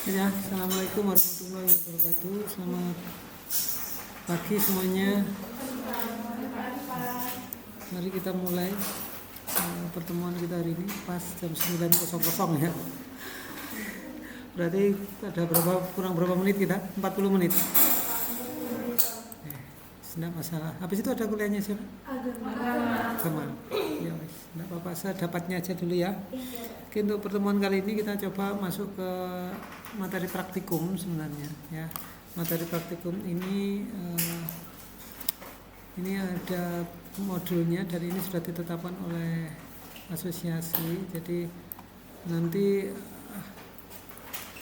Ya, assalamualaikum warahmatullahi wabarakatuh. Selamat pagi semuanya. Mari kita mulai pertemuan kita hari ini pas jam 9.00 ya. Berarti ada kurang berapa menit kita? 40 menit. Tidak masalah. Habis itu ada kuliahnya siapa? Agama. Ya, tidak apa-apa. Saya dapatnya aja dulu ya. Oke, untuk pertemuan kali ini kita coba masuk ke materi praktikum sebenarnya ya. Materi praktikum ini ada modulnya dan ini sudah ditetapkan oleh asosiasi. Jadi nanti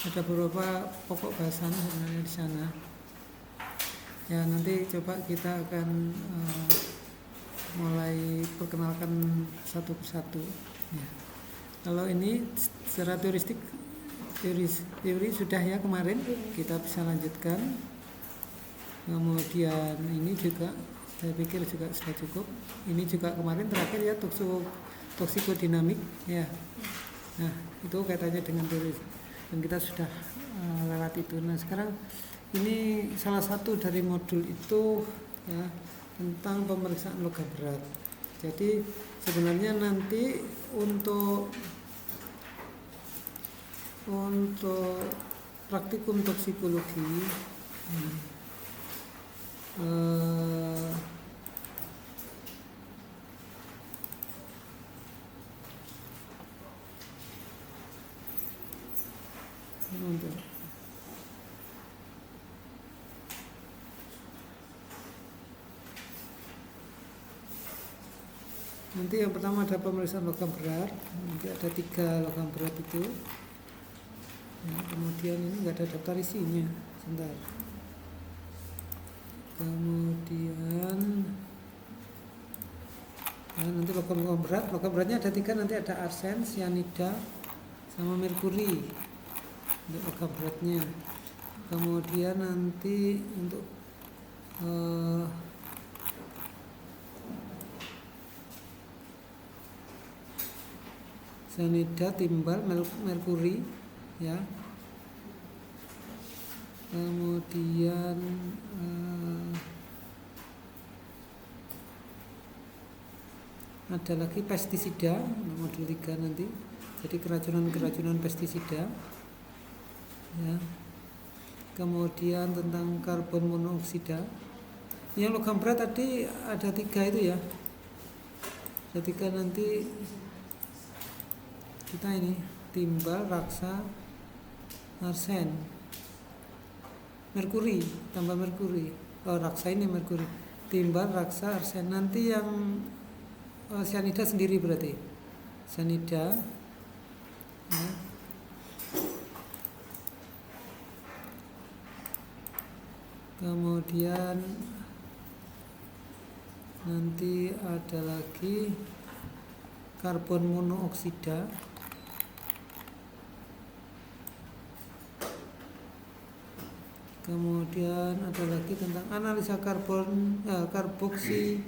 ada beberapa pokok bahasan sebenarnya di sana. Ya, nanti coba kita akan mulai perkenalkan satu persatu ya. Kalau ini secara teori sudah ya kemarin, kita bisa lanjutkan. Kemudian ini juga saya pikir juga sudah cukup. Ini juga kemarin terakhir ya toksikodinamik ya. Nah, itu kaitannya dengan teori dan kita sudah lewat itu. Nah, sekarang ini salah satu dari modul itu ya, tentang pemeriksaan logam berat. Jadi sebenarnya nanti untuk praktikum toksikologi nanti yang pertama ada pemeriksaan logam berat. Nanti ada 3 logam berat itu ya, kemudian ini nggak ada daftar isinya, sebentar. Kemudian nanti logam beratnya ada 3, nanti ada arsen, cyanida, sama merkuri untuk logam beratnya. Kemudian nanti untuk cyanida, timbal, merkuri ya. Kemudian ada lagi pestisida modul 3 nanti. Jadi keracunan pestisida ya. Kemudian tentang karbon monoksida. Yang logam berat tadi ada 3 itu ya. Ada 3 nanti kita ini timbal, raksa, arsen, merkuri, tambah merkuri. Raksa ini merkuri, timbal, raksa, arsen. Nanti yang cyanida sendiri berarti cyanida ya. Kemudian nanti ada lagi karbon monoksida. Kemudian ada lagi tentang analisa karboksi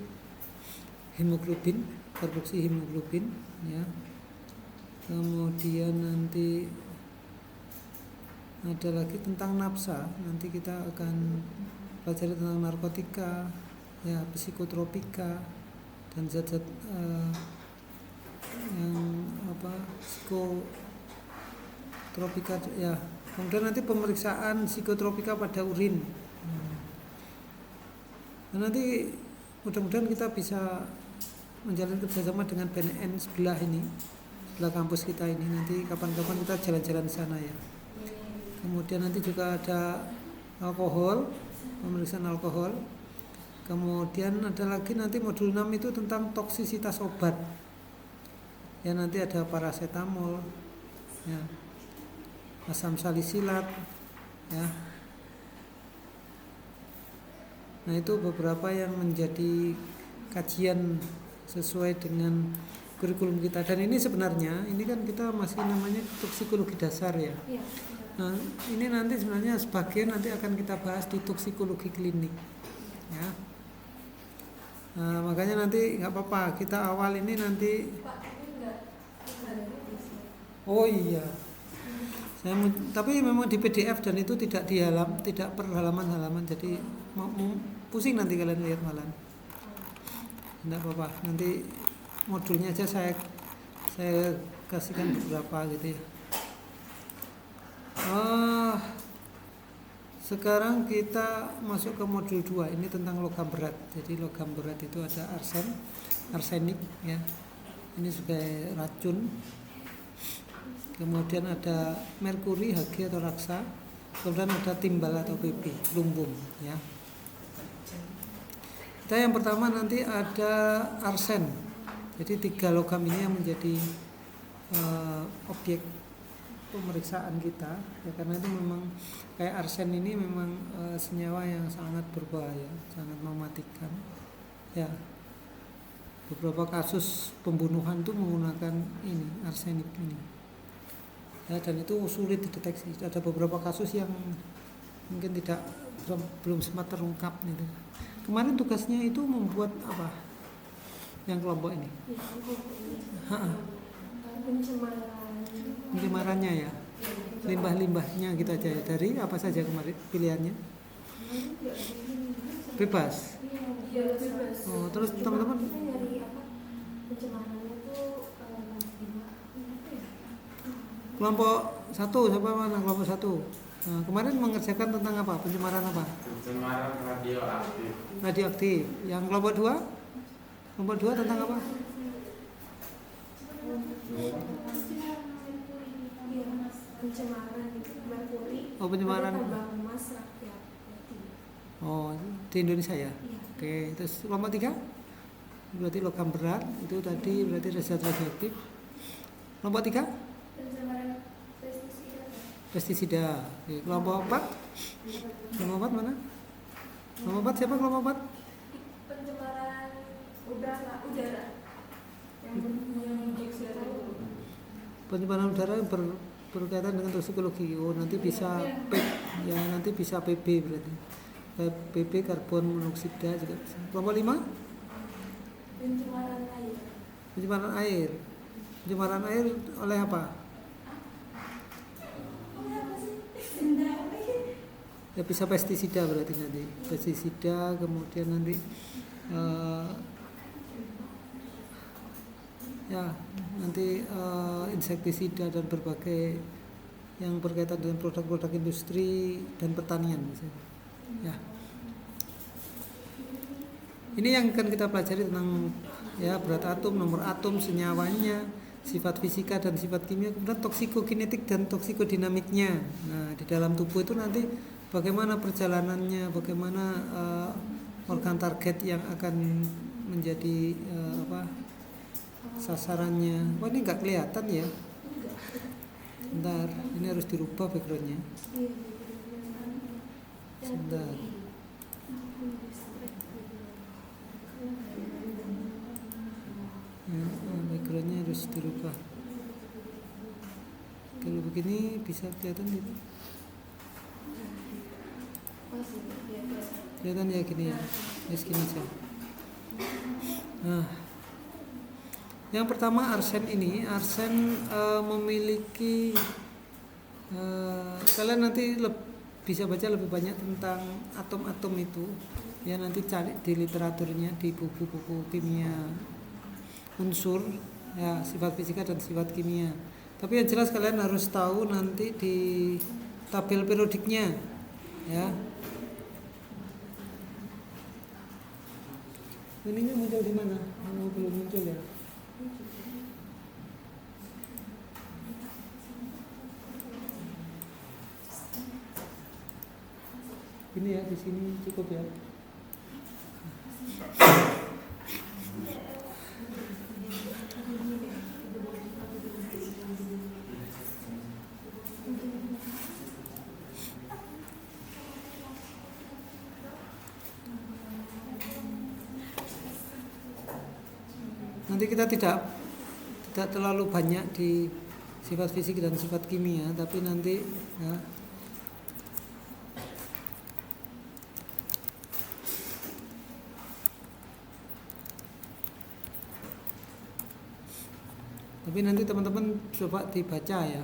hemoglobin ya. Kemudian nanti ada lagi tentang napsa. Nanti kita akan pelajari tentang narkotika ya, psikotropika dan zat-zat yang psikotropika ya. Kemudian nanti pemeriksaan psikotropika pada urin. Nah, nanti mudah-mudahan kita bisa menjalin kerjasama dengan BNN sebelah kampus kita ini. Nanti kapan-kapan kita jalan-jalan di sana ya. Kemudian nanti juga ada alkohol, pemeriksaan alkohol. Kemudian ada lagi nanti modul 6 itu tentang toksisitas obat. Ya, nanti ada paracetamol ya, asam salisilat ya. Nah, itu beberapa yang menjadi kajian sesuai dengan kurikulum kita. Dan ini sebenarnya ini kan kita masih namanya toksikologi dasar ya. Nah, ini nanti sebenarnya sebagian nanti akan kita bahas di toksikologi klinik ya. Nah, makanya nanti nggak apa-apa kita awal ini nanti. Oh iya. Tapi memang di PDF dan itu tidak tidak per halaman-halaman, jadi pusing nanti kalian lihat malah. Tidak apa-apa, nanti modulnya aja saya kasihkan beberapa gitu ya. Sekarang kita masuk ke modul 2, ini tentang logam berat. Jadi logam berat itu ada arsenik ya. Ini sebagai racun. Kemudian ada merkuri, Hg atau raksa. Kemudian ada timbal atau pp, lumbung ya. Kita yang pertama nanti ada arsen. Jadi 3 logam ini yang menjadi objek pemeriksaan kita ya, karena itu memang kayak arsen ini memang senyawa yang sangat berbahaya, sangat mematikan ya. Beberapa kasus pembunuhan itu menggunakan ini, arsenik ini ya, dan itu sulit dideteksi. Ada beberapa kasus yang mungkin belum sempat terungkap gitu. Kemarin tugasnya itu membuat apa yang kelompok ini? Pencemarannya ya, limbah-limbahnya gitu aja ya. Dari apa saja kemarin pilihannya? Bebas. Oh, terus teman-teman kelompok 1 siapa mana kelompok 1? Nah, kemarin mengerjakan tentang apa? Pencemaran apa? Pencemaran radioaktif. Radioaktif. Yang kelompok 2? Kelompok 2 tentang apa? Pencemaran merkuri. Oh, pencemaran. Tambang emas rakyat. Oh, di Indonesia ya? Iya. Oke, terus kelompok 3? Berarti logam berat, itu tadi berarti zat radioaktif. Kelompok 3? Pencemaran Pestisida. Oke, kelompok 4? Kelompok 4 mana? Kelompok 4 siapa kelompok 4? pencemaran udara yang Pencemaran udara yang berkaitan dengan toksikologi. Oh, nanti bisa ya, nanti bisa PB berarti. PB karbon monoksida juga bisa. Kelompok 5? pencemaran air. Pencemaran air. Pencemaran air oleh apa? Ya bisa pestisida berarti nanti. Pestisida, kemudian nanti insektisida dan berbagai yang berkaitan dengan produk-produk industri dan pertanian misalnya. Ya. Ini yang akan kita pelajari tentang ya berat atom, nomor atom, senyawanya, sifat fisika dan sifat kimia, kemudian toksikokinetik dan toksikodinamiknya. Nah, di dalam tubuh itu nanti bagaimana perjalanannya, bagaimana organ target yang akan menjadi sasarannya. Wah, ini nggak kelihatan ya. Bentar, ini harus dirubah backgroundnya. Sebentar. Ya, backgroundnya harus dirubah. Kalau begini bisa kelihatan gitu. Kelihatan ya gini ya. Gini aja. Nah, yang pertama arsen ini, memiliki kalian nanti bisa baca lebih banyak tentang atom-atom itu ya, nanti cari di literaturnya, di buku-buku kimia unsur ya, sifat fisika dan sifat kimia. Tapi yang jelas kalian harus tahu nanti di tabel periodiknya ya. Ininya muncul di mana? Belum muncul ya. Ini ya, di sini cukup ya. Nanti kita tidak terlalu banyak di sifat fisik dan sifat kimia, tapi nanti ya, tapi nanti teman-teman coba dibaca ya.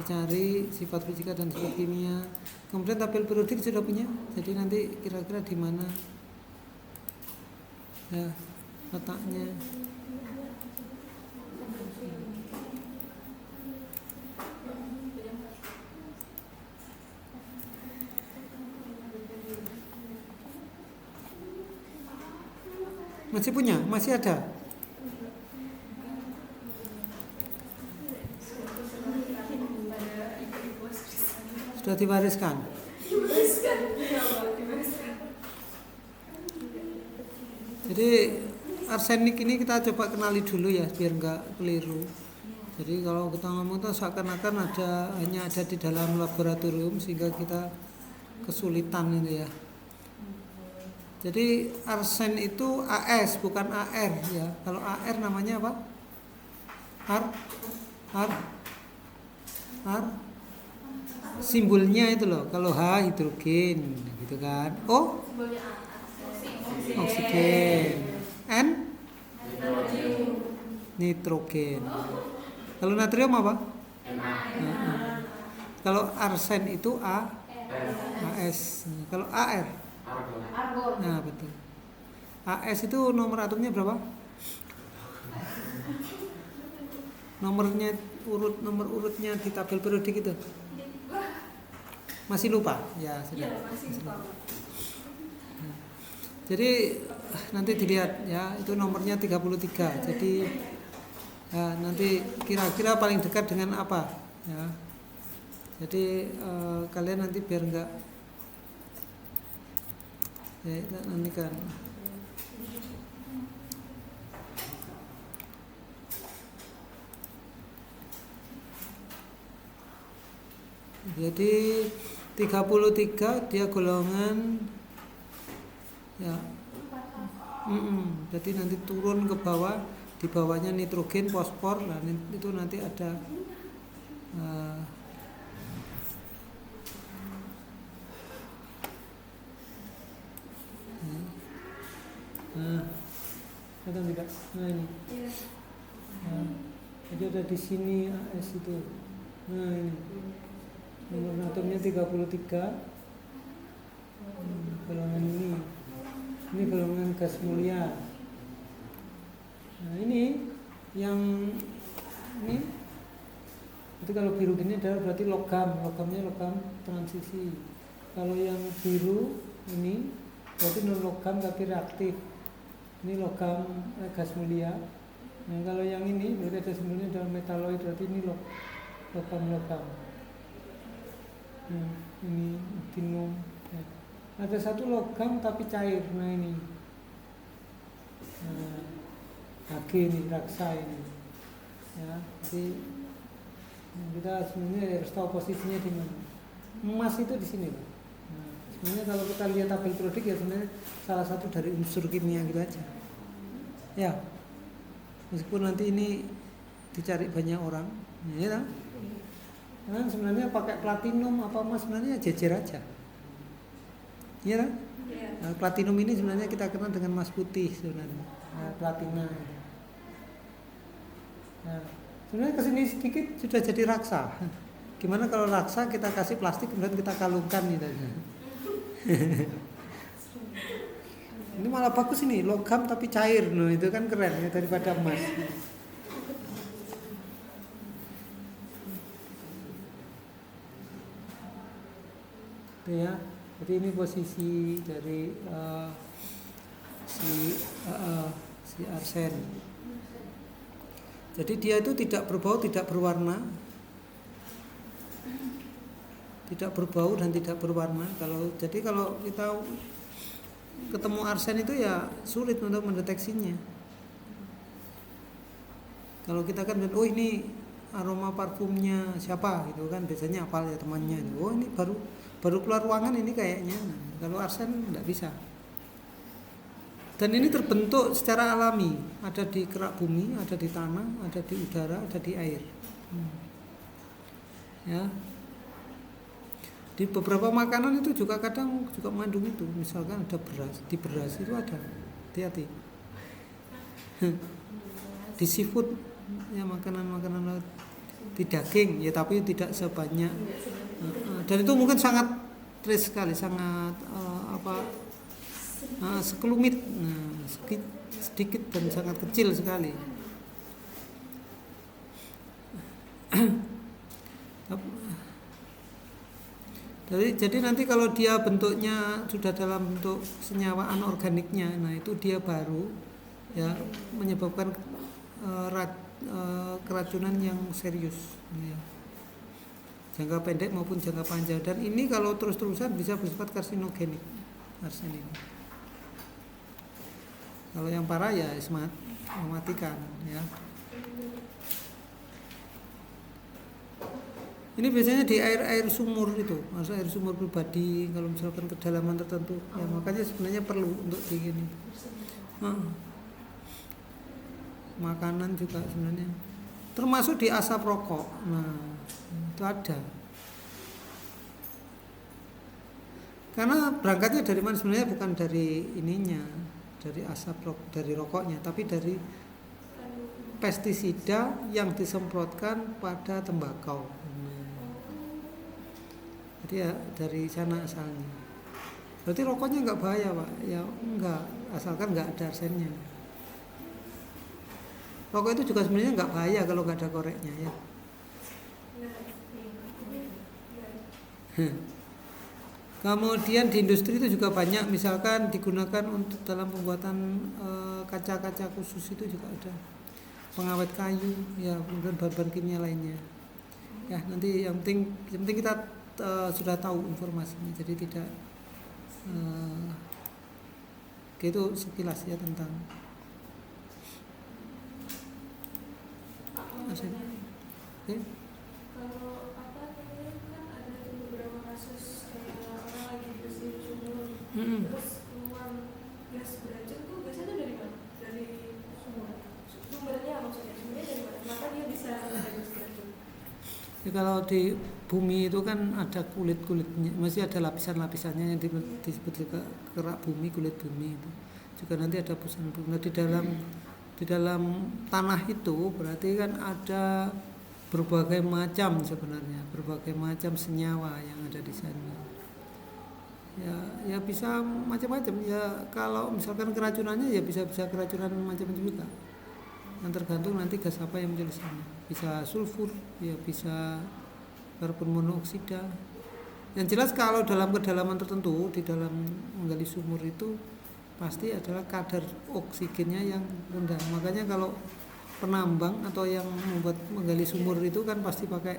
cari sifat fisika dan sifat kimia. Kemudian tabel periodik sudah punya, jadi nanti kira-kira di mana ya letaknya. Masih punya? Masih ada? Sudah diwariskan? Jadi arsenik ini kita coba kenali dulu ya biar nggak keliru. Jadi kalau kita ngomong itu seakan-akan hanya ada di dalam laboratorium sehingga kita kesulitan itu ya. Jadi arsen itu AS bukan AR ya. Kalau AR namanya apa? R simbolnya itu loh. Kalau H hidrogen gitu kan. O oksigen. N nitrogen. Kalau natrium apa? Nah. Kalau arsen itu AS. Kalau AR? Nah betul. AS itu nomor atomnya berapa? Nomor urutnya di tabel periodik itu. Masih lupa? Ya sudah. Masih lupa. Jadi nanti dilihat ya, itu nomornya 33. Jadi ya, nanti kira-kira paling dekat dengan apa ya. Jadi kalian nanti biar enggak ya nanti kan jadi 33 dia golongan ya. Jadi nanti turun ke bawah, di bawahnya nitrogen, fosfor, nah itu nanti ada ada tidak? Nah ini. Jadi ada di sini AS itu. Nah ini. Nomor atomnya 33. Golongan ini. Ini golongan gas mulia. Nah ini yang ini itu kalau biru gini adalah berarti logamnya logam transisi. Kalau yang biru ini berarti non logam tapi reaktif. Ini logam gas mulia. Nah kalau yang ini berarti ada simbolnya adalah metaloid, berarti ini logam. Nah, ini tinum. Ya. Ada satu logam tapi cair. Nah ini. Hg ini, raksa ini. Ya, jadi kita sebenarnya harus tahu posisinya di mana. Emas itu di sini, Pak. Nah, sebenarnya kalau kita lihat tabel periodik ya sebenarnya salah satu dari unsur kimia gitu aja. Ya. Meskipun nanti ini dicari banyak orang, ya. Nah, sebenarnya pakai platinum apa emas sebenarnya jejer aja. Iya kan? Nah, platinum ini sebenarnya kita kenal dengan emas putih sebenarnya. Nah, platina. Nah, sebenarnya kesini sedikit sudah jadi raksa. Gimana kalau raksa kita kasih plastik kemudian kita kalungkan gitu. Ini malah bagus ini, logam tapi cair. No, itu kan keren ya daripada emas. Oke ya. Jadi ini posisi dari si arsen. Jadi dia itu tidak berbau, tidak berwarna, tidak berbau dan tidak berwarna. Kalau kita ketemu arsen itu ya sulit untuk mendeteksinya. Kalau kita kan oh ini aroma parfumnya siapa gitu kan, biasanya apal ya temannya. Oh ini baru keluar ruangan ini kayaknya. Nah, kalau arsen enggak bisa. Dan ini terbentuk secara alami, ada di kerak bumi, ada di tanah, ada di udara, ada di air. Ya. Di beberapa makanan itu juga kadang juga mengandung itu. Misalkan ada beras, di beras itu ada. Hati-hati. Di seafood ya makanan-makanan laut di daging ya, tapi tidak sebanyak dan itu mungkin sangat trace sekali, sangat sekelumit, sedikit dan sangat kecil sekali. Jadi nanti kalau dia bentuknya sudah dalam bentuk senyawa anorganiknya, nah itu dia baru ya menyebabkan keracunan yang serius ya. Jangka pendek maupun jangka panjang, dan ini kalau terus-terusan bisa bersifat karsinogenik, arsen ini. Kalau yang parah ya mematikan ya. Ini biasanya di air sumur itu, masa air sumur pribadi kalau misalkan kedalaman tertentu, ya makanya sebenarnya perlu untuk begini. Makanan juga sebenarnya, termasuk di asap rokok. Nah, itu ada. Karena berangkatnya dari mana sebenarnya, bukan dari ininya, dari asap dari rokoknya, tapi dari pestisida yang disemprotkan pada tembakau. Jadi ya dari sana asalnya. Berarti rokoknya nggak bahaya, Pak? Ya enggak, asalkan nggak ada arsennya. Rokok itu juga sebenarnya nggak bahaya kalau nggak ada koreknya ya. Kemudian di industri itu juga banyak, misalkan digunakan untuk dalam pembuatan kaca-kaca khusus, itu juga ada pengawet kayu ya, kemudian bahan-bahan kimia lainnya. Ya nanti yang penting kita sudah tahu informasinya, jadi tidak itu sekilas ya tentang arsen. Okay. Kalau kan ada beberapa kasus kayak orang lagi bersihin sumur, terus keluar gas beracun tuh biasanya dari mana? Dari sumur. Sumbernya maksudnya, sumbernya dari mana? Maka dia bisa ada gas beracun. Ya, kalau di bumi itu kan ada kulit-kulitnya, masih ada lapisan-lapisannya yang disebut juga kerak bumi, kulit bumi itu. Juga nanti ada busan bumi. Nah, di dalam tanah itu berarti kan ada berbagai macam sebenarnya, berbagai macam senyawa yang ada di sana. Ya bisa macam-macam. Ya kalau misalkan keracunannya ya bisa keracunan macam-macam juga. Yang tergantung nanti gas apa yang muncul di sana. Bisa sulfur, ya bisa karbon monoksida. Yang jelas kalau dalam kedalaman tertentu di dalam menggali sumur itu pasti adalah kadar oksigennya yang rendah. Makanya kalau penambang atau yang membuat menggali sumur itu kan pasti pakai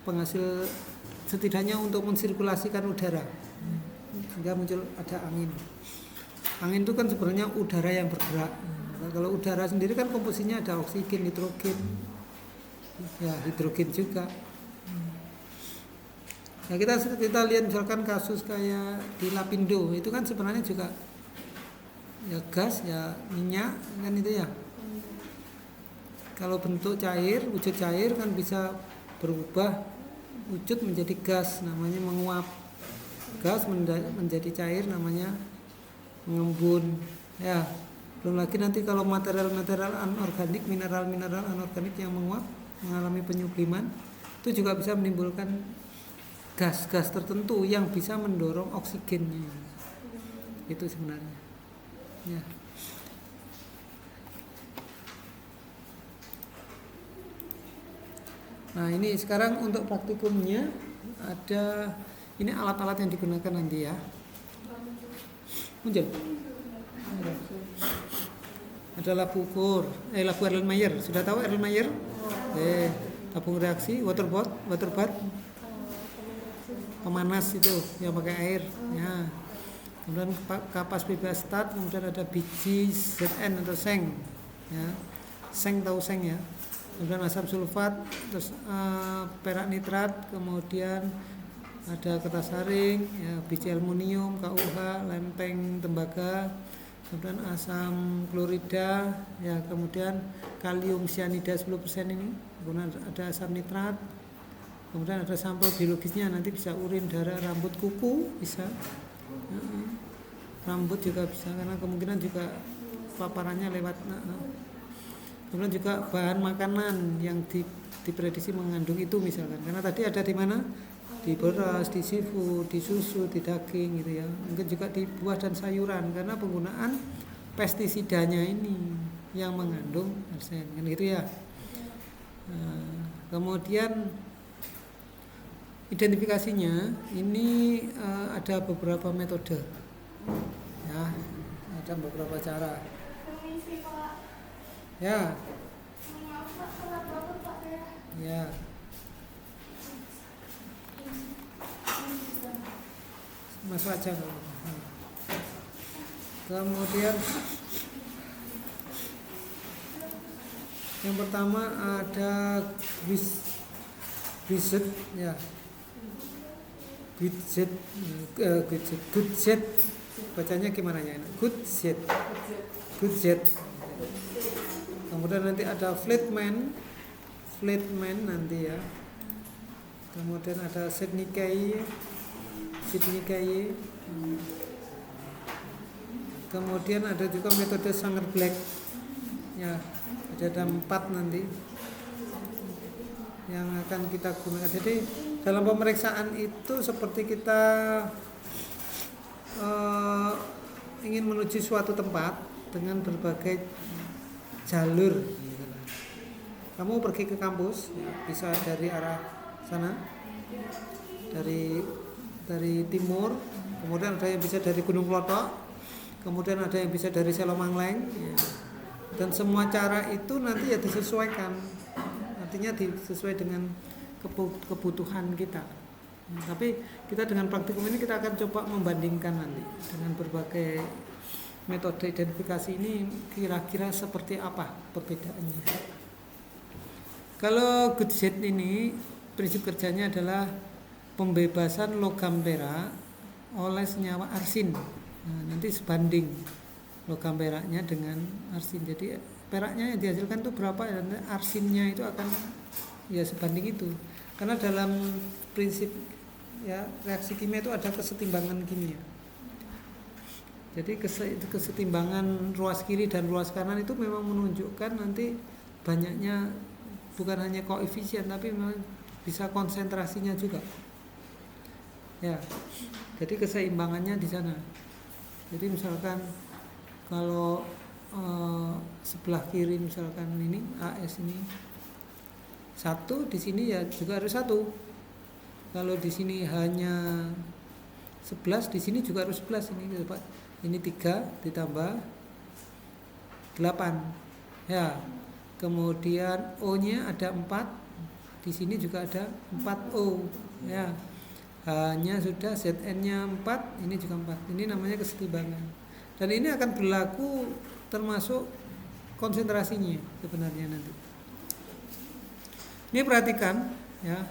penghasil setidaknya untuk mensirkulasikan udara sehingga muncul ada angin. Angin itu kan sebenarnya udara yang bergerak. Nah, kalau udara sendiri kan komposisinya ada oksigen, nitrogen, ya hidrogen juga. Ya kita lihat misalkan kasus kayak di Lapindo itu kan sebenarnya juga ya gas, ya minyak kan itu ya. Kalau bentuk cair, wujud cair kan bisa berubah wujud menjadi gas, namanya menguap. Gas menjadi cair namanya mengembun. Ya, belum lagi nanti kalau material-material anorganik, mineral-mineral anorganik yang menguap mengalami penyubliman, itu juga bisa menimbulkan gas-gas tertentu yang bisa mendorong oksigennya. Itu sebenarnya. Ya. Nah, ini sekarang untuk praktikumnya ada ini alat-alat yang digunakan nanti ya. Muncul. Ada labu ukur, labu Erlenmeyer. Sudah tahu Erlenmeyer? Tabung reaksi, water bath. Pemanas itu yang pakai air ya. Kemudian kapas PBA start, kemudian ada biji ZN atau seng ya. Seng, tahu seng ya. Kemudian asam sulfat, terus perak nitrat, kemudian ada kertas saring ya, biji aluminium, KUH, lempeng tembaga, kemudian asam klorida ya, kemudian kalium cyanida 10% ini, kemudian ada asam nitrat. Kemudian ada sampel biologisnya, nanti bisa urin, darah, rambut, kuku bisa, rambut juga bisa, karena kemungkinan juga paparannya lewat Kemudian juga bahan makanan yang diprediksi mengandung itu misalkan. Karena tadi ada di mana? Di beras, di seafood, di susu, di daging gitu ya. Mungkin juga di buah dan sayuran karena penggunaan pestisidanya ini yang mengandung arsen kan gitu ya. Kemudian identifikasinya ini ada beberapa metode ya, ada beberapa cara Permisi Pak. ya. Maaf Pak, telat banget Pak ya. Ya, masuk aja. Kemudian yang pertama ada Guizet ya. Guizet bacanya gimana ya? Guizet. Kemudian nanti ada Flatman nanti ya. Kemudian ada Sydney Kay. Kemudian ada juga metode Sanger Black ya, ada 4 nanti yang akan kita gunakan. Jadi dalam pemeriksaan itu seperti kita ingin menuju suatu tempat dengan berbagai jalur. Kamu pergi ke kampus ya, bisa dari arah sana, dari timur, kemudian ada yang bisa dari Gunung Klotok, kemudian ada yang bisa dari Selomangleng ya. Dan semua cara itu nanti ya disesuaikan, artinya sesuai dengan kebutuhan kita. Tapi kita dengan praktikum ini kita akan coba membandingkan nanti dengan berbagai metode identifikasi ini kira-kira seperti apa perbedaannya. Kalau Guizet ini prinsip kerjanya adalah pembebasan logam perak oleh senyawa arsin. Nah, nanti sebanding logam peraknya dengan arsin. Jadi peraknya yang dihasilkan itu berapa dan arsinnya itu akan ya sebanding itu. Karena dalam prinsip ya reaksi kimia itu ada kesetimbangan kimia. Jadi kesetimbangan ruas kiri dan ruas kanan itu memang menunjukkan nanti banyaknya bukan hanya koefisien tapi memang bisa konsentrasinya juga. Ya. Jadi keseimbangannya di sana. Jadi misalkan kalau sebelah kiri misalkan ini AS ini 1, di sini ya juga harus 1. Kalau di sini hanya 11, di sini juga harus 11 ini Pak. Ini 3 ditambah 8. Ya. Kemudian O-nya ada 4. Di sini juga ada 4O. Ya. Hanya sudah Zn-nya 4, ini juga 4. Ini namanya kesetimbangan. Dan ini akan berlaku termasuk konsentrasinya sebenarnya nanti. Ini perhatikan ya.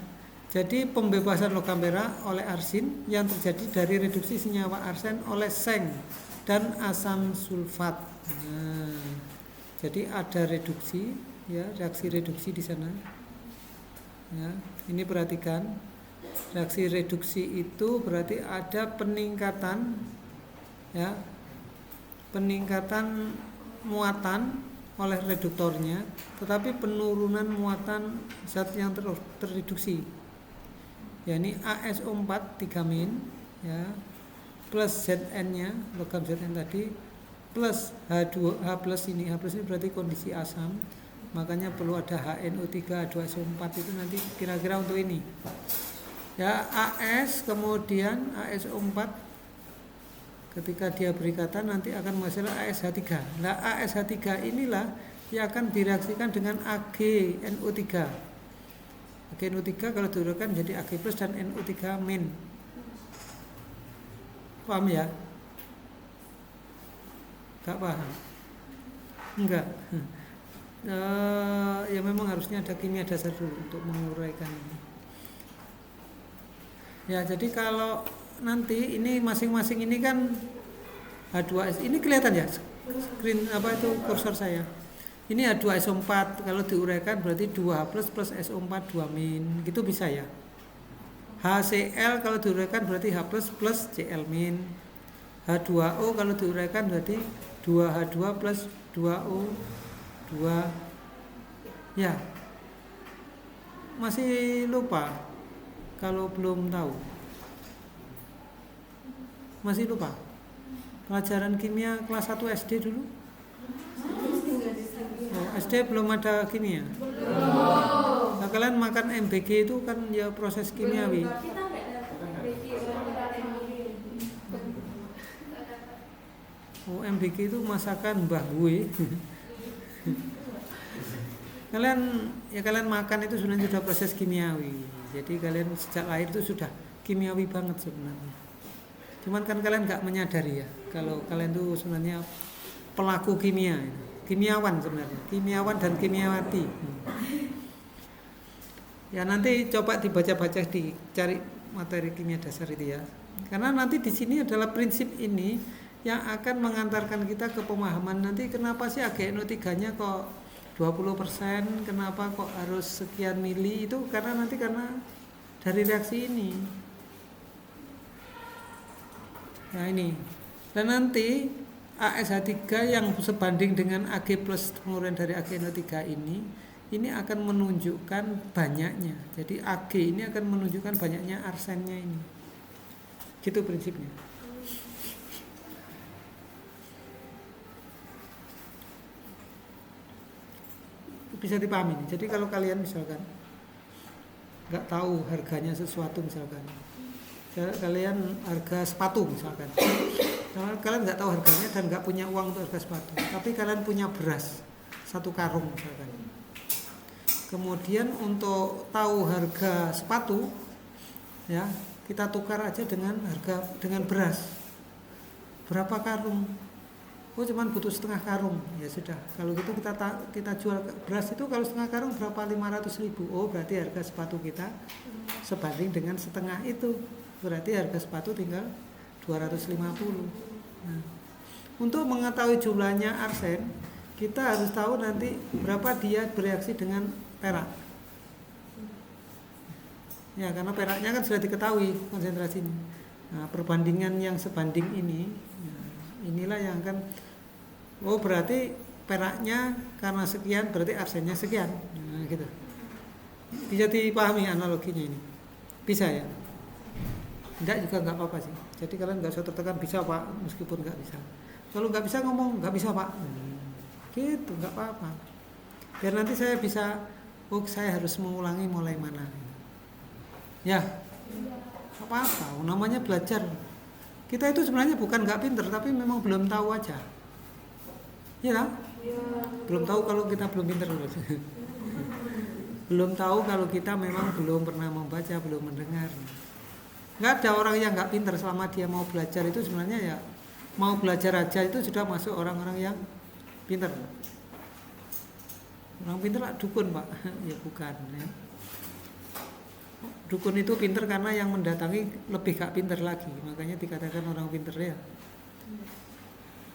Jadi pembebasan logam perak oleh arsin yang terjadi dari reduksi senyawa arsen oleh seng dan asam sulfat. Nah, jadi ada reduksi ya, reaksi reduksi di sana. Ya, ini perhatikan. Reaksi reduksi itu berarti ada peningkatan ya, peningkatan muatan oleh reduktornya, tetapi penurunan muatan zat yang terreduksi. Ya, ini ASO4 3- ya, plus Zn-nya, logam Zn tadi, plus H ini berarti kondisi asam, makanya perlu ada HNO3 H2SO4 itu nanti kira-kira untuk ini. Ya, AS kemudian ASO4 ketika dia berikatan nanti akan menghasilkan ASH3. Nah, ASH3 inilah yang akan direaksikan dengan AgNO3. AgNO3 kalau diurutkan menjadi Ag+ dan NO3-. Paham ya? Gak paham? Enggak. Ya memang harusnya ada kimia dasar dulu untuk menguraikan ini. Ya, jadi kalau nanti ini masing-masing ini kan H2S, ini kelihatan ya screen apa itu kursor saya. Ini H2SO4 kalau diuraikan berarti 2H+ plus SO4 2-, gitu bisa ya. HCl kalau diuraikan berarti H+ plus Cl-. H2O kalau diuraikan berarti 2H2 plus 2O 2-. Ya, masih lupa kalau belum tahu. Masih lupa. Pelajaran kimia kelas 1 SD dulu. Oh, SD belum ada kimia. Nah, kalian makan MBG itu kan ya proses kimiawi. Kita nggak dapat MBG, Oh, MBG itu masakan mbah gue. kalian makan itu sebenarnya sudah proses kimiawi. Jadi kalian sejak lahir itu sudah kimiawi banget sebenarnya. Cuman kan kalian nggak menyadari ya kalau kalian itu sebenarnya pelaku kimia, kimiawan sebenarnya, kimiawan dan kimiawati. Ya nanti coba dibaca-baca, dicari materi kimia dasar itu ya. Karena nanti di sini adalah prinsip ini yang akan mengantarkan kita ke pemahaman nanti kenapa sih AgNO3-nya kok 20%, kenapa kok harus sekian mili, itu karena dari reaksi ini. Nah ini. Dan nanti ASH3 yang sebanding dengan Ag plus pengurangan dari AgNO3 ini akan menunjukkan banyaknya. Jadi Ag ini akan menunjukkan banyaknya arsennya ini. Gitu prinsipnya. Bisa dipahami. Jadi kalau kalian misalkan nggak tahu harganya sesuatu, misalkan kalian harga sepatu misalkan, kalian nggak tahu harganya dan nggak punya uang untuk harga sepatu, tapi kalian punya beras 1 karung misalkan. Kemudian untuk tahu harga sepatu, ya kita tukar aja dengan beras. Berapa karung? Oh cuman butuh setengah karung, ya sudah. Kalau gitu kita jual beras itu kalau setengah karung berapa? 500.000. Oh berarti harga sepatu kita sebanding dengan setengah itu. Berarti harga sepatu tinggal 250. Nah, untuk mengetahui jumlahnya arsen, kita harus tahu nanti berapa dia bereaksi dengan perak. Ya karena peraknya kan sudah diketahui konsentrasinya. Nah perbandingan yang sebanding ini, inilah yang akan, oh berarti peraknya karena sekian berarti arsennya sekian. Nah, gitu. Bisa dipahami analoginya ini? Bisa ya? Enggak juga nggak apa-apa sih. Jadi kalian nggak usah tertekan bisa pak, meskipun nggak bisa. Kalau nggak bisa ngomong nggak bisa pak, gitu nggak apa-apa. Biar nanti saya bisa, oh saya harus mengulangi mulai mana. Ya, apa-apa. Namanya belajar. Kita itu sebenarnya bukan nggak pinter, tapi memang belum tahu aja. Ya, belum tahu kalau kita belum pinter. Belum tahu kalau kita memang belum pernah membaca, belum mendengar. Nggak ada orang yang nggak pinter selama dia mau belajar, itu sebenarnya ya mau belajar aja itu sudah masuk orang-orang yang pinter. Orang pinter lah dukun pak, ya bukan. Ya. Dukun itu pinter karena yang mendatangi lebih gak pinter lagi, makanya dikatakan orang pinter ya.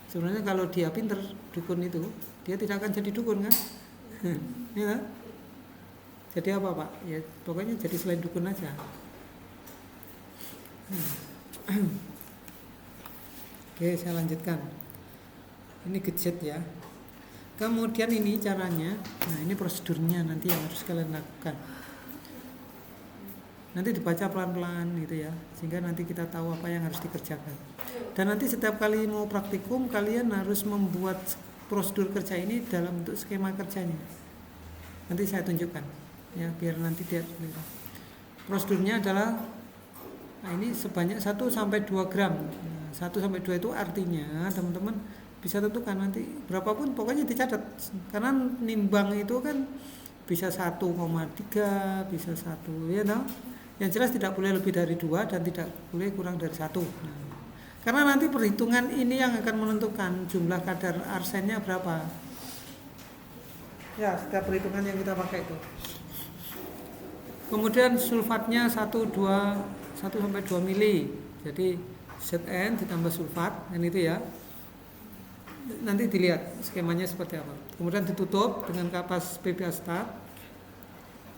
Sebenarnya kalau dia pinter, dukun itu dia tidak akan jadi dukun kan? Ya. Jadi apa pak? Ya pokoknya jadi selain dukun aja. Oke, saya lanjutkan. Ini gadget ya. Kemudian ini caranya. Nah ini prosedurnya nanti yang harus kalian lakukan. Nanti dibaca pelan-pelan gitu ya, sehingga nanti kita tahu apa yang harus dikerjakan. Dan nanti setiap kali mau praktikum, kalian harus membuat prosedur kerja ini dalam bentuk skema kerjanya. Nanti saya tunjukkan ya, biar nanti dia lihat. Prosedurnya adalah, nah ini sebanyak 1 sampai 2 gram. Nah, 1 sampai 2 itu artinya teman-teman bisa tentukan nanti berapapun, pokoknya dicatat. Karena nimbang itu kan bisa 1,3, bisa 1, ya no? Yang jelas tidak boleh lebih dari 2 dan tidak boleh kurang dari 1. Nah, karena nanti perhitungan ini yang akan menentukan jumlah kadar arsennya berapa. Ya, setiap perhitungan yang kita pakai itu. Kemudian sulfatnya 1 sampai 2 mili. Jadi Zn ditambah sulfat, dan itu ya. Nanti dilihat skemanya seperti apa. Kemudian ditutup dengan kapas PPA start.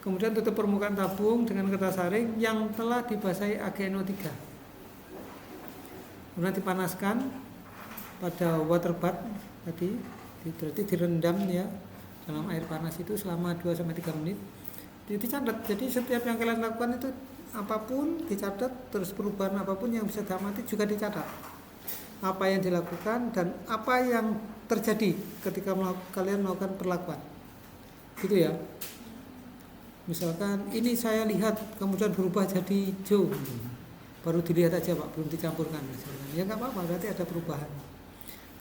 Kemudian tutup permukaan tabung dengan kertas saring yang telah dibasahi AgNO3. Kemudian dipanaskan pada water bath tadi, berarti direndam ya dalam air panas itu selama 2-3 menit. Dicatat. Jadi setiap yang kalian lakukan itu apapun dicatat, terus perubahan apapun yang bisa diamati juga dicatat. Apa yang dilakukan dan apa yang terjadi ketika kalian melakukan perlakuan. Gitu ya. Misalkan ini saya lihat kemudian berubah jadi hijau. Baru dilihat aja Pak, belum dicampurkan misalkan. Ya nggak apa-apa, berarti ada perubahan.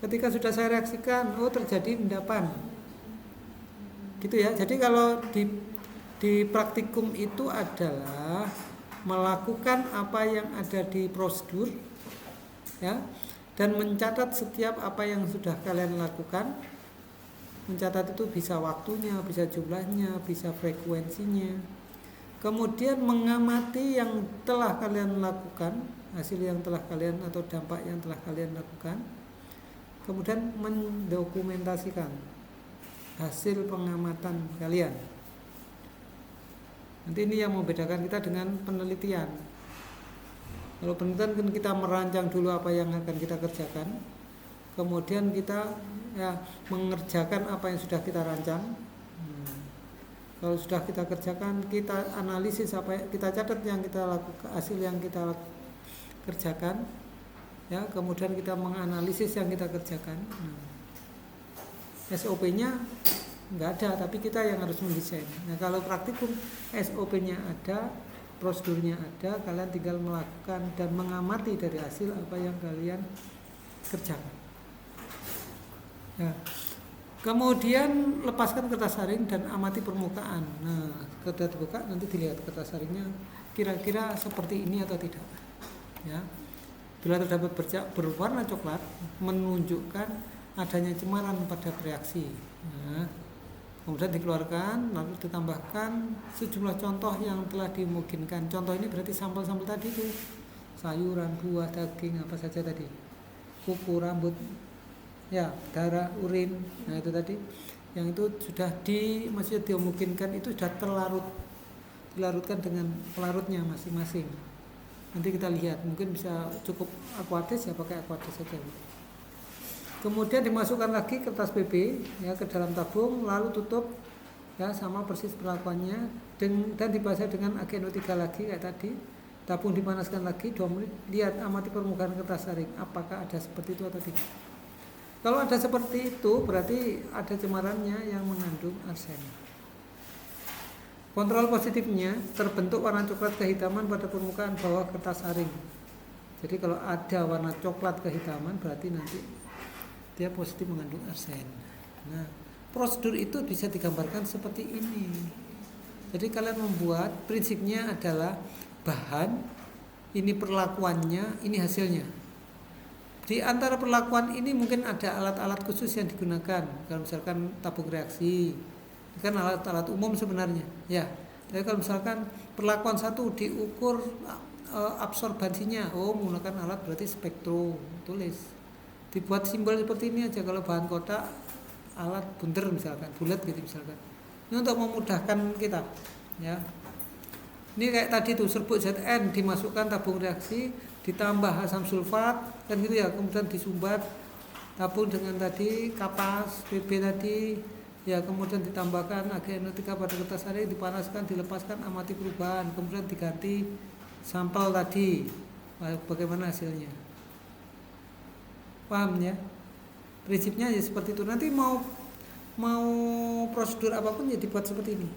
Ketika sudah saya reaksikan, oh terjadi endapan. Gitu ya. Jadi kalau di praktikum itu adalah melakukan apa yang ada di prosedur, ya, dan mencatat setiap apa yang sudah kalian lakukan. Mencatat itu bisa waktunya, bisa jumlahnya, bisa frekuensinya. Kemudian mengamati yang telah kalian lakukan, hasil yang telah kalian atau dampak yang telah kalian lakukan. Kemudian mendokumentasikan hasil pengamatan kalian. Nanti ini yang membedakan kita dengan penelitian. Kalau penelitian kan kita merancang dulu apa yang akan kita kerjakan, kemudian kita mengerjakan apa yang sudah kita rancang. Kalau sudah kita kerjakan, kita analisis apa kita catat yang kita lakukan, hasil yang kita kerjakan, ya, kemudian kita menganalisis yang kita kerjakan. SOP-nya nggak ada, tapi kita yang harus mendesain. Nah, kalau praktikum SOP-nya ada, prosedurnya ada, kalian tinggal melakukan dan mengamati dari hasil apa yang kalian kerjakan. Ya. Kemudian lepaskan kertas saring dan amati permukaan. Nah, ketika dibuka nanti dilihat kertas saringnya kira-kira seperti ini atau tidak. Ya. Bila terdapat bercak berwarna coklat, menunjukkan adanya cemaran pada reaksi. Nah, kemudian dikeluarkan, lalu ditambahkan sejumlah contoh yang telah dimungkinkan. Contoh ini berarti sampel-sampel tadi itu, sayuran, buah, daging, apa saja tadi, kuku, rambut, ya, darah, urin. Nah itu tadi yang itu sudah maksudnya dimungkinkan, itu sudah dilarutkan dengan pelarutnya masing-masing. Nanti kita lihat, mungkin bisa cukup aquades, ya pakai aquades saja. Kemudian dimasukkan lagi kertas PP, ya, ke dalam tabung, lalu tutup, ya, sama persis perlakuannya, dan dibasahi dengan AgNO3 lagi kayak tadi. Tabung dipanaskan lagi 2 menit. Lihat, amati permukaan kertas saring, apakah ada seperti itu atau tidak. Kalau ada seperti itu, berarti ada cemarannya yang mengandung arsen. Kontrol positifnya, terbentuk warna coklat kehitaman pada permukaan bawah kertas saring. Jadi kalau ada warna coklat kehitaman, berarti nanti dia positif mengandung arsen. Nah, prosedur itu bisa digambarkan seperti ini. Jadi kalian membuat, prinsipnya adalah bahan, ini perlakuannya, ini hasilnya. Di antara perlakuan ini mungkin ada alat-alat khusus yang digunakan. Kalau misalkan tabung reaksi, ini kan alat-alat umum sebenarnya, ya. Jadi kalau misalkan perlakuan satu diukur absorbansinya, menggunakan alat berarti spektro, tulis. Dibuat simbol seperti ini aja. Kalau bahan kotak, alat bunter misalkan, bulat gitu misalkan. Ini untuk memudahkan kita, ya. Ini kayak tadi tuh, serbuk Zn dimasukkan tabung reaksi, ditambah asam sulfat, kan gitu ya. Kemudian disumbat tabung dengan tadi kapas BB tadi, ya. Kemudian ditambahkan AgNO3 pada kertas saring, dipanaskan, dilepaskan, amati perubahan, kemudian diganti sampel tadi, bagaimana hasilnya. Paham ya? Prinsipnya ya seperti itu. Nanti mau prosedur apapun ya dibuat seperti ini.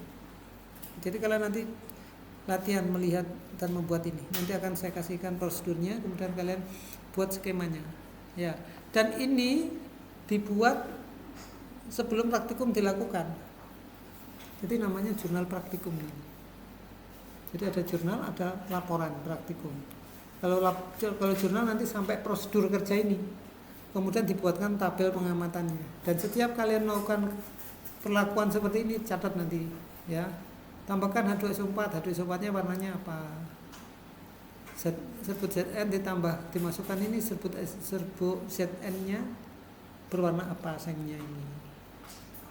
Jadi kalian nanti latihan melihat dan membuat ini. Nanti akan saya kasihkan prosedurnya, kemudian kalian buat skemanya. Ya. Dan ini dibuat sebelum praktikum dilakukan. Jadi namanya jurnal praktikum. Jadi ada jurnal, ada laporan praktikum. Kalau jurnal nanti sampai prosedur kerja ini. Kemudian dibuatkan tabel pengamatannya. Dan setiap kalian melakukan perlakuan seperti ini, catat nanti, ya. Tambahkan H2SO4, H2SO4-nya warnanya apa? Serbuk Zn dimasukkan ini, serbuk Zn-nya berwarna apa sengnya ini.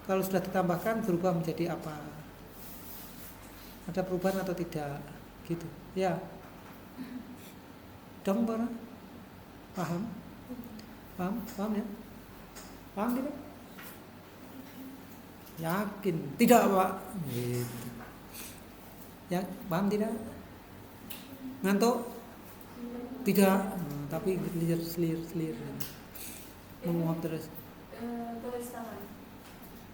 Kalau sudah ditambahkan berubah menjadi apa? Ada perubahan atau tidak? Gitu, ya. Dong, paham? Paham ya? Paham tidak? Yakin? Tidak Pak. Gitu. Ya, paham tidak? Ngantuk? Tidak. Tapi selir. Menguap terus. Tulis tangan.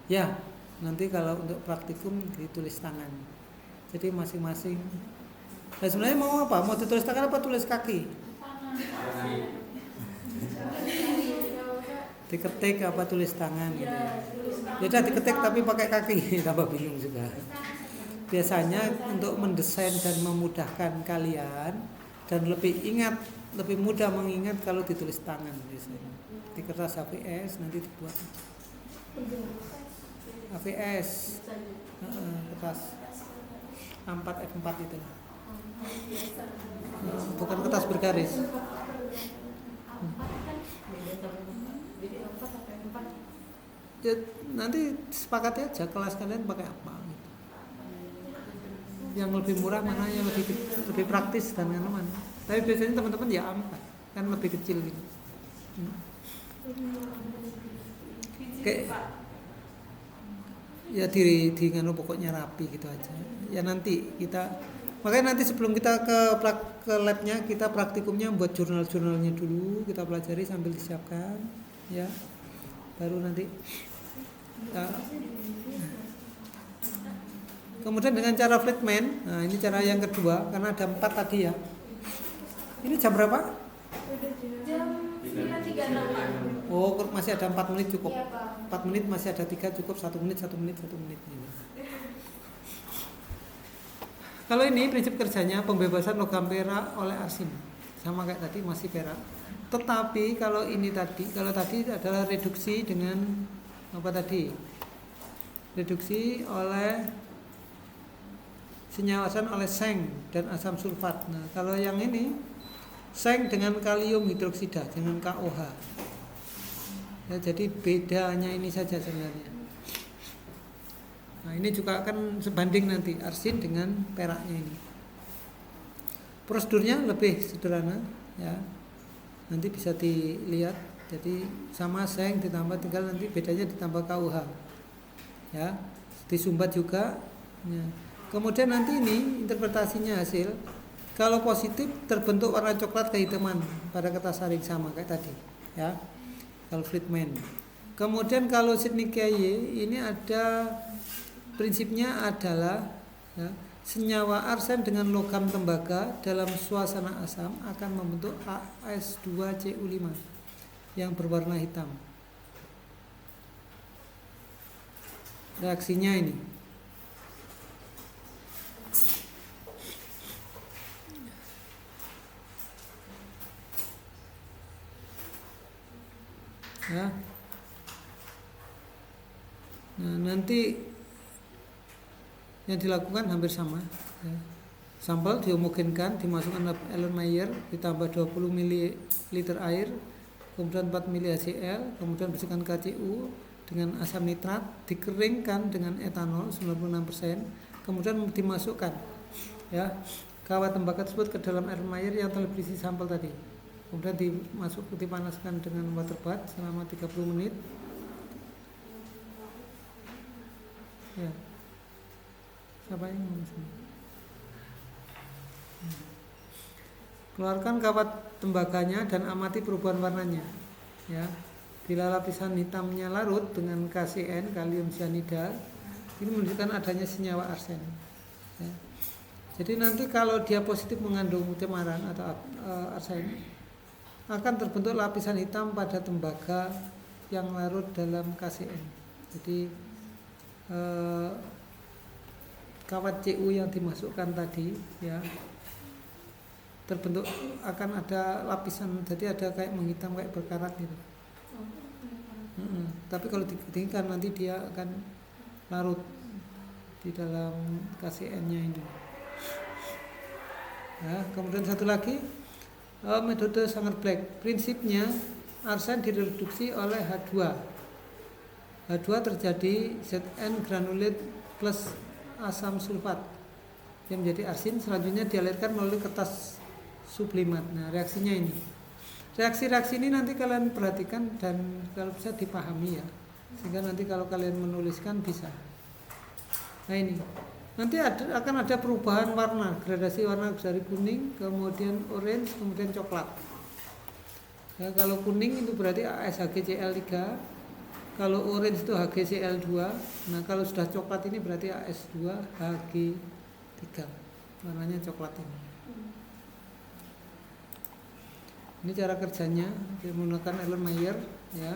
Ya, nanti kalau untuk praktikum ditulis tangan. Jadi masing-masing. Nah, sebenarnya mau apa? Mau ditulis tangan apa tulis kaki? Diketik apa tulis tangan gitu ya. Ya udah diketik tapi pakai kaki, tambah bingung juga. Biasanya untuk mendesain dan memudahkan kalian dan lebih mudah mengingat kalau ditulis tangan biasanya. Di kertas HVS nanti dibuat HVS kertas A4 F4 itu lah. Bukan kertas bergaris. Ya, nanti sepakati aja kelas kalian pakai apa gitu. Yang lebih murah mana, yang lebih praktis dan mana. Tapi biasanya teman-teman ya A4 kan lebih kecil gitu. Kayak ya di nganu pokoknya rapi gitu aja. Ya nanti kita makanya nanti sebelum kita ke labnya kita praktikumnya buat jurnalnya dulu kita pelajari sambil disiapkan ya. Baru nanti kemudian dengan cara flatman. Nah, ini cara yang kedua karena ada 4 tadi ya. Ini jam berapa? Jam 9.36. Oh, masih ada 4 menit cukup. Iya, Pak. 4 menit masih ada 3 cukup 1 menit. Ini. Kalau ini prinsip kerjanya pembebasan logam perak oleh arsin. Sama kayak tadi masih perak. Tetapi kalau tadi adalah reduksi dengan apa tadi? Reduksi oleh senyawasan oleh seng dan asam sulfat. Nah, kalau yang ini seng dengan kalium hidroksida dengan KOH. Ya, jadi bedanya ini saja sebenarnya. Nah, ini juga akan sebanding nanti arsin dengan peraknya ini. Prosedurnya lebih sederhana ya. Nanti bisa dilihat. Jadi sama seng ditambah tinggal nanti bedanya ditambah KOH. Ya, disumbat juga. Ya. Kemudian nanti ini interpretasinya hasil. Kalau positif terbentuk warna coklat kehitaman pada kertas saring sama kayak tadi, ya. Kalau Friedman. Kemudian kalau Sidney Kaye ini ada prinsipnya adalah ya, senyawa arsen dengan logam tembaga dalam suasana asam akan membentuk AS2CU5 yang berwarna hitam. Reaksinya ini. Ya. Nah, nanti yang dilakukan hampir sama ya. Sampel dihomogenkan, dimasukkan Erlenmeyer, ditambah 20 ml air, kemudian 4 ml HCl, kemudian bersihkan KCU dengan asam nitrat, dikeringkan dengan etanol 96%, kemudian dimasukkan ya kawat tembaga tersebut ke dalam Erlenmeyer yang telah berisi sampel tadi. Kemudian dipanaskan dengan water bath selama 30 menit. Ya. Siapa yang ngomong sini? Keluarkan kawat tembaganya dan amati perubahan warnanya. Ya. Bila lapisan hitamnya larut dengan KCN, kalium cyanida, ini menunjukkan adanya senyawa arsen. Ya. Jadi nanti kalau dia positif mengandung cemaran atau arsen, akan terbentuk lapisan hitam pada tembaga yang larut dalam KCN. Jadi kawat CU yang dimasukkan tadi ya terbentuk akan ada lapisan, jadi ada kayak menghitam kayak berkarat gitu. Tapi kalau dikeringkan nanti dia akan larut di dalam KCN-nya ini. Ya, kemudian satu lagi metode Sanger Black. Prinsipnya arsen direduksi oleh H2. H2 terjadi Zn granulate plus asam sulfat yang menjadi arsin, selanjutnya dialirkan melalui kertas sublimat. Nah, reaksinya ini. Reaksi-reaksi ini nanti kalian perhatikan dan kalau bisa dipahami ya. Sehingga nanti kalau kalian menuliskan bisa. Nah ini, nanti akan ada perubahan warna, gradasi warna dari kuning, kemudian orange, kemudian coklat. Nah, kalau kuning itu berarti AsHgCl3, kalau orange itu HgCl2. Nah kalau sudah coklat ini berarti As2Hg3, warnanya coklat ini. Ini cara kerjanya, menggunakan Erlenmeyer ya.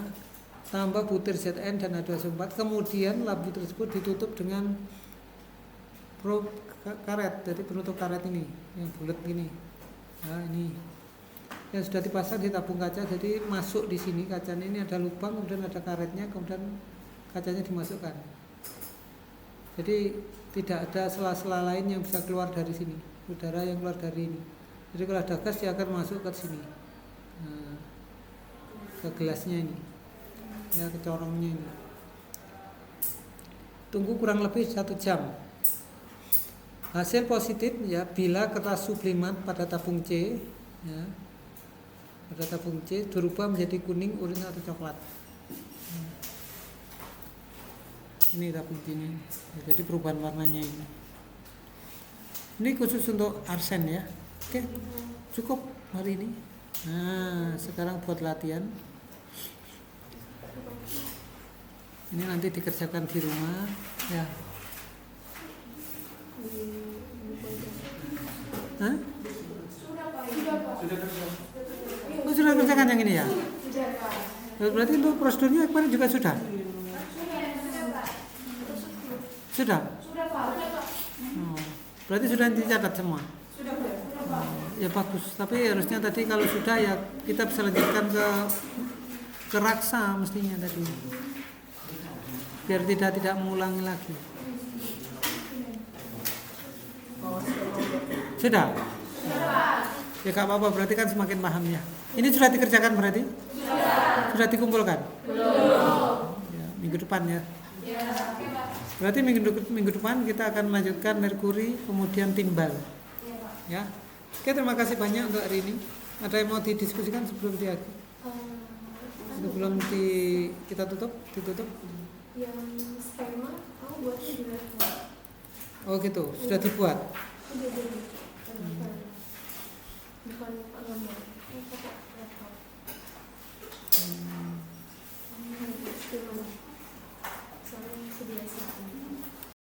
Tambah butir Zn dan H2SO4, kemudian lampu tersebut ditutup dengan karet, jadi penutup karet ini yang bulat gini. Nah ini yang sudah dipasang di tabung kaca, jadi masuk di sini kacanya ini ada lubang, kemudian ada karetnya, kemudian kacanya dimasukkan. Jadi tidak ada sela-sela lain yang bisa keluar dari sini, udara yang keluar dari ini. Jadi kalau ada gas dia akan masuk ke sini, nah, ke gelasnya ini, ya ke corongnya ini. Tunggu kurang lebih 1 jam. Hasil positif ya bila kertas sublimat pada tabung C ya, pada tabung C berubah menjadi kuning, oranye atau coklat. Ini tabung C ini. Ya, jadi perubahan warnanya ini. Ini khusus untuk arsen ya. Oke, cukup hari ini. Nah, sekarang buat latihan. Ini nanti dikerjakan di rumah ya. Hah? Oh, sudah kerjakan yang ini ya? Berarti untuk prosedurnya kemarin juga sudah? Sudah? Oh, berarti sudah dicatat semua? Ya bagus, tapi harusnya tadi kalau sudah ya kita bisa lanjutkan ke raksa mestinya tadi, biar tidak mengulangi lagi. Sudah? Ya gak apa-apa, berarti kan semakin paham ya. Ini sudah dikerjakan berarti? Sudah dikumpulkan? Ya, minggu depan ya. Berarti minggu depan kita akan melanjutkan merkuri, kemudian timbal. Ya. Oke, terima kasih banyak untuk hari ini. Ada yang mau didiskusikan sebelum sebelum kita ditutup? Yang skema kamu buatnya di laptop. Oh gitu, sudah dibuat. Bukan gambar, foto laptop. Soalnya sebiasa.